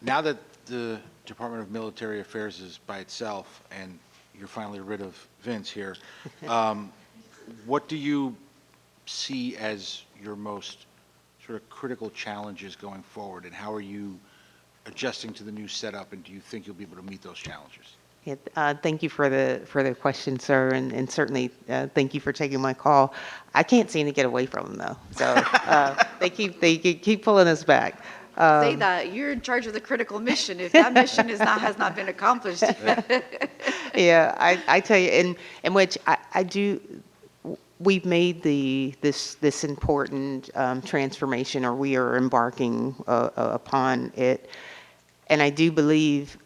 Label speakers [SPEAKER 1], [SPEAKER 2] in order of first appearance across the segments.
[SPEAKER 1] Now that the Department of Military Affairs is by itself and you're finally rid of Vince here, um, what do you see as your most sort of critical challenges going forward, and how are you adjusting to the new setup, and do you think you'll be able to meet those challenges?
[SPEAKER 2] Yeah, thank you for the question, sir, and certainly thank you for taking my call. I can't seem to get away from them though, so they keep pulling us back.
[SPEAKER 3] Say
[SPEAKER 2] Um,
[SPEAKER 3] that you're in charge of the critical mission. If that mission has not been accomplished,
[SPEAKER 2] yeah, I tell you, in which I do. We've made this important transformation, or we are embarking upon it. And I do believe,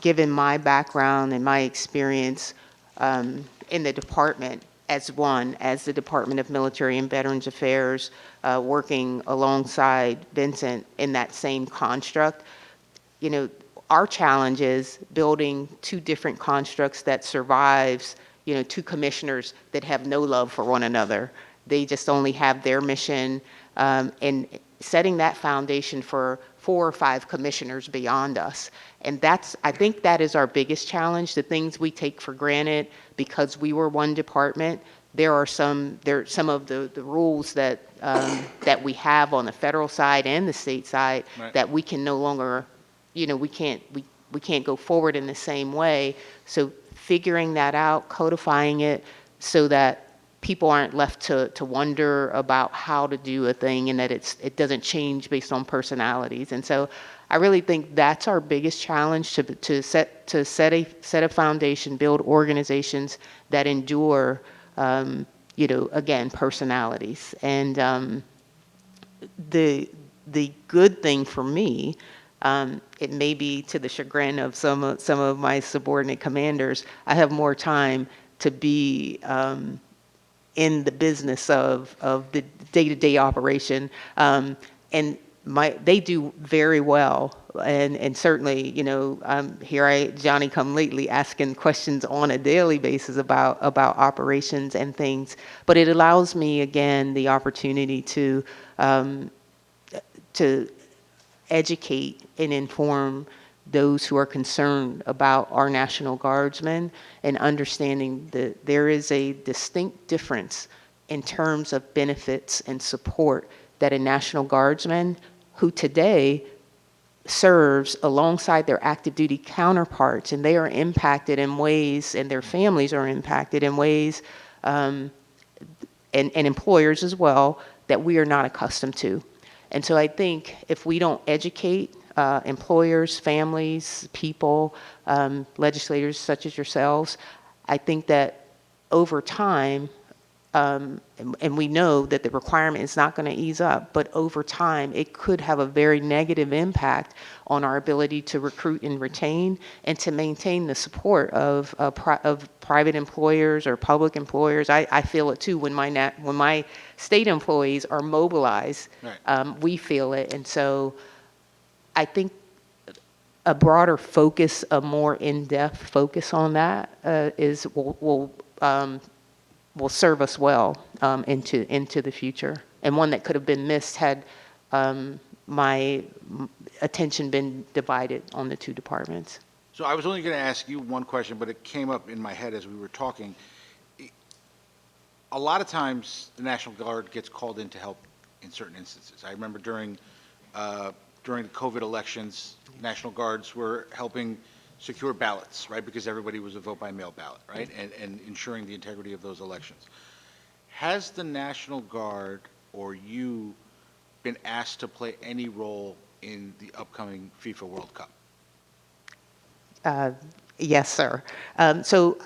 [SPEAKER 2] given my background and my experience in the department, as the Department of Military and Veterans Affairs, working alongside Vincent in that same construct, you know, our challenge is building two different constructs that survives, two commissioners that have no love for one another. They just only have their mission, and setting that foundation for 4 or 5 commissioners beyond us. And I think that is our biggest challenge. The things we take for granted because we were one department, there are some of the rules that that we have on the federal side and the state side
[SPEAKER 1] Right.
[SPEAKER 2] that we can no longer, we can't go forward in the same way. So figuring that out, codifying it so that people aren't left to wonder about how to do a thing, and that it doesn't change based on personalities. And so I really think that's our biggest challenge, to set a foundation, build organizations that endure, again, personalities. And the good thing for me, it may be to the chagrin of some of my subordinate commanders, I have more time to be in the business of the day-to-day operation, and they do very well. And certainly, here Johnny come lately asking questions on a daily basis about operations and things, but it allows me again the opportunity to educate and inform those who are concerned about our National Guardsmen, and understanding that there is a distinct difference in terms of benefits and support that a National Guardsman, who today serves alongside their active duty counterparts, and they are impacted in ways, and their families are impacted in ways, and employers as well, that we are not accustomed to. And so I think if we don't educate employers, families, people, legislators such as yourselves, I think that over time, and we know that the requirement is not going to ease up, but over time, it could have a very negative impact on our ability to recruit and retain, and to maintain the support of private employers or public employers. I feel it too when my state employees are mobilized.
[SPEAKER 1] Right.
[SPEAKER 2] We feel it. And so I think a broader focus, a more in-depth focus on that will serve us well into the future, and one that could have been missed had my attention been divided on the two departments.
[SPEAKER 1] So I was only going to ask you one question, but it came up in my head as we were talking. A lot of times, the National Guard gets called in to help in certain instances. I remember during the COVID elections, National Guards were helping secure ballots, right? Because everybody was a vote by mail ballot, right? And ensuring the integrity of those elections. Has the National Guard or you been asked to play any role in the upcoming FIFA World Cup?
[SPEAKER 2] Yes, sir. So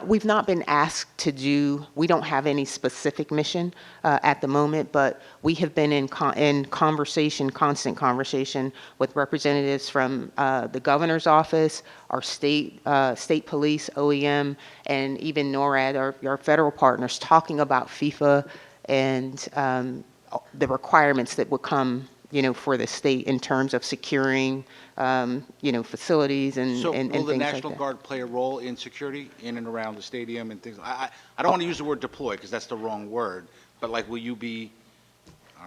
[SPEAKER 2] we've not been asked to do, we don't have any specific mission at the moment, but we have been in constant conversation with representatives from the governor's office, our state police, OEM, and even NORAD, our federal partners, talking about FIFA and the requirements that would come, for the state in terms of securing, facilities and
[SPEAKER 1] So
[SPEAKER 2] and
[SPEAKER 1] will the
[SPEAKER 2] things like
[SPEAKER 1] National
[SPEAKER 2] that.
[SPEAKER 1] Guard play a role in security in and around the stadium and things? I don't want to use the word deploy because that's the wrong word, but like, will you be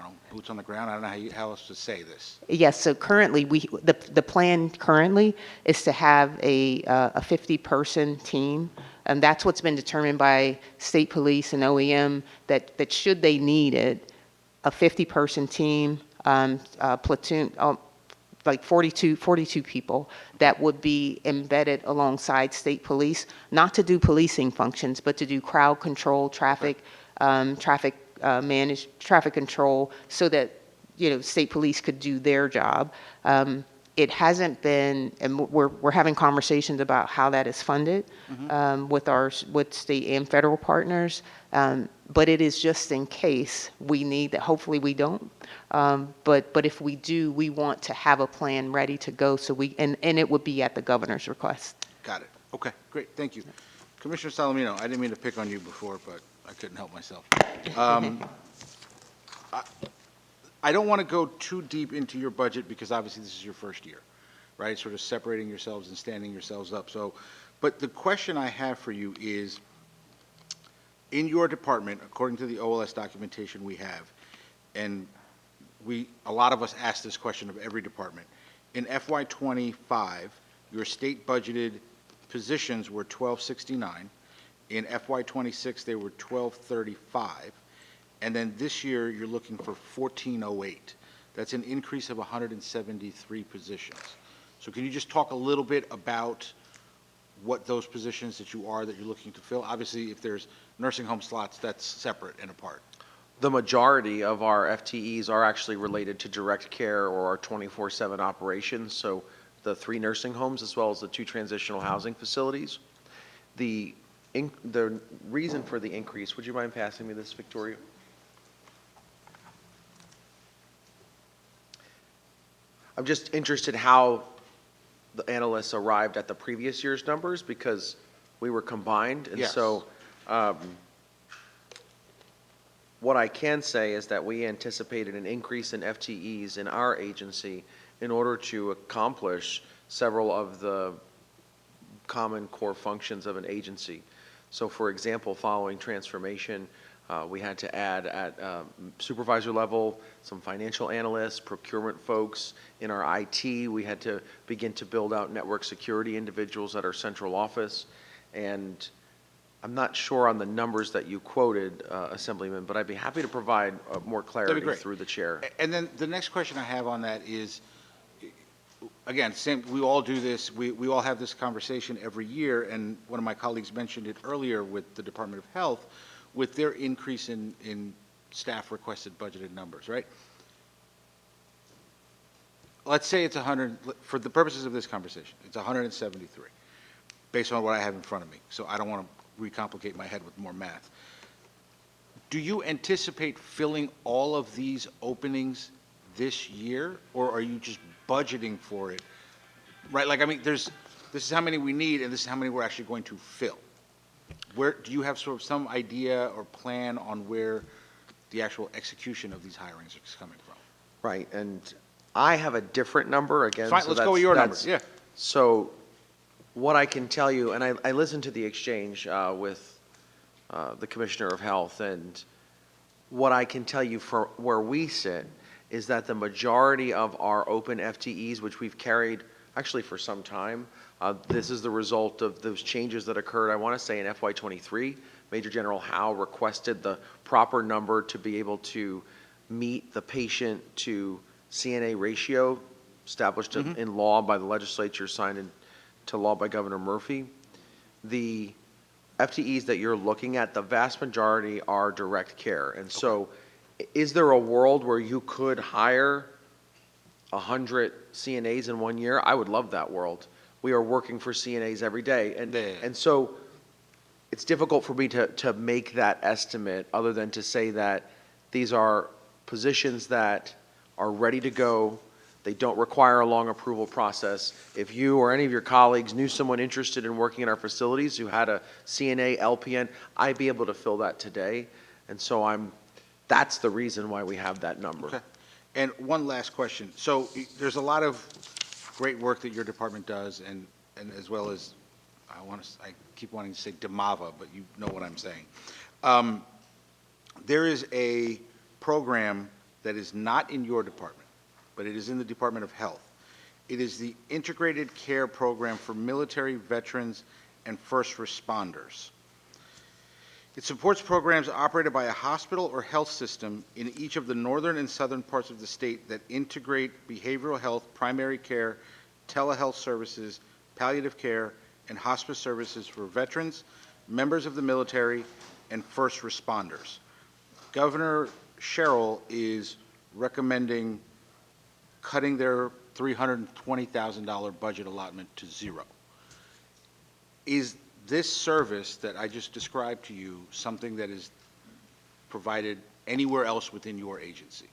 [SPEAKER 1] don't know, boots on the ground, I don't know how else to say this.
[SPEAKER 2] Yes, so currently, the plan currently is to have a 50-person team, and that's what's been determined by state police and OEM, that should they need it, a 50-person team, platoon, like 42 people that would be embedded alongside state police, not to do policing functions, but to do crowd control, traffic control, so that, state police could do their job. It hasn't been, and we're having conversations about how that is funded with state and federal partners. But it is just in case we need that. Hopefully we don't. But if we do, we want to have a plan ready to go. So and it would be at the governor's request.
[SPEAKER 1] Got it. Okay, great, thank you. Commissioner Solomeno, I didn't mean to pick on you before, but I couldn't help myself. I don't want to go too deep into your budget because obviously this is your first year, right? Sort of separating yourselves and standing yourselves up. So, but the question I have for you is, in your department, according to the OLS documentation we have, and a lot of us ask this question of every department, in FY25, your state budgeted positions were 1269. In FY26, they were 1235. And then this year, you're looking for 1408. That's an increase of 173 positions. So can you just talk a little bit about what those positions that you're looking to fill? Obviously, if there's nursing home slots, that's separate and apart.
[SPEAKER 4] The majority of our FTEs are actually related to direct care or our 24/7 operations, so the 3 nursing homes as well as the 2 transitional housing facilities. The reason for the increase, would you mind passing me this, Victoria? I'm just interested how the analysts arrived at the previous year's numbers because we were combined. And
[SPEAKER 1] Yes.
[SPEAKER 4] so what I can say is that we anticipated an increase in FTEs in our agency in order to accomplish several of the common core functions of an agency. So for example, following transformation, we had to add at supervisor level some financial analysts, procurement folks. In our IT, we had to begin to build out network security individuals at our central office. And I'm not sure on the numbers that you quoted, Assemblyman, but I'd be happy to provide more clarity through the chair.
[SPEAKER 1] And then the next question I have on that is, again, same, we all do this, we all have this conversation every year, and one of my colleagues mentioned it earlier with the Department of Health, with their increase in staff requested budgeted numbers, right? Let's say it's 100, for the purposes of this conversation, it's 173, based on what I have in front of me. So I don't want to recomplicate my head with more math. Do you anticipate filling all of these openings this year, or are you just budgeting for it? Right, like, I mean, this is how many we need, and this is how many we're actually going to fill. Do you have sort of some idea or plan on where the actual execution of these hirings is coming from?
[SPEAKER 4] Right, and I have a different number again.
[SPEAKER 1] Fine,
[SPEAKER 4] so
[SPEAKER 1] let's go with your number, yeah.
[SPEAKER 4] So what I can tell you, and I listened to the exchange with the Commissioner of Health, and what I can tell you for where we sit is that the majority of our open FTEs, which we've carried actually for some time, this is the result of those changes that occurred, I want to say, in FY23. Major General Howe requested the proper number to be able to meet the patient to CNA ratio established in law by the legislature, signed into law by Governor Murphy. The FTEs that you're looking at, the vast majority are direct care. And so is there a world where you could hire 100 CNAs in 1 year? I would love that world. We are working for CNAs every day. And so it's difficult for me to make that estimate other than to say that these are positions that are ready to go. They don't require a long approval process. If you or any of your colleagues knew someone interested in working in our facilities who had a CNA, LPN, I'd be able to fill that today. And so that's the reason why we have that number.
[SPEAKER 1] Okay. And one last question. So there's a lot of great work that your department does, and as well as, I keep wanting to say DMAVA, but you know what I'm saying. There is a program that is not in your department, but it is in the Department of Health. It is the Integrated Care Program for Military, Veterans, and First Responders. It supports programs operated by a hospital or health system in each of the northern and southern parts of the state that integrate behavioral health, primary care, telehealth services, palliative care, and hospice services for veterans, members of the military, and first responders. Governor Sherrill is recommending cutting their $320,000 budget allotment to zero. Is this service that I just described to you something that is provided anywhere else within your agency?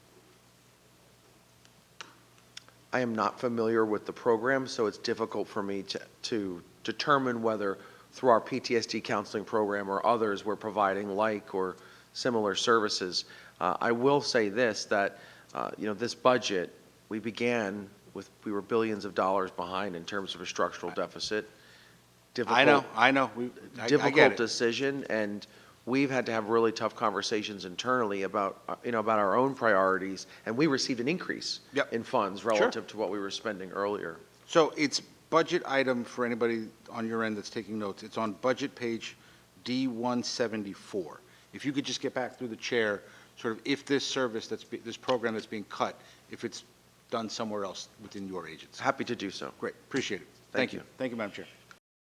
[SPEAKER 4] I am not familiar with the program, so it's difficult for me to determine whether through our PTSD counseling program or others we're providing like or similar services. I will say this, that this budget, we were billions of dollars behind in terms of a structural deficit.
[SPEAKER 1] I know. I get
[SPEAKER 4] Difficult
[SPEAKER 1] it.
[SPEAKER 4] decision, and we've had to have really tough conversations internally about our own priorities, and we received an increase
[SPEAKER 1] Yep.
[SPEAKER 4] in funds relative to what we were spending earlier.
[SPEAKER 1] So it's budget item for anybody on your end that's taking notes. It's on budget page D174. If you could just get back through the chair, sort of if this service this program that's being cut, if it's done somewhere else within your agency.
[SPEAKER 4] Happy to do so.
[SPEAKER 1] Great, appreciate it.
[SPEAKER 4] Thank you.
[SPEAKER 1] Thank you, Madam Chair.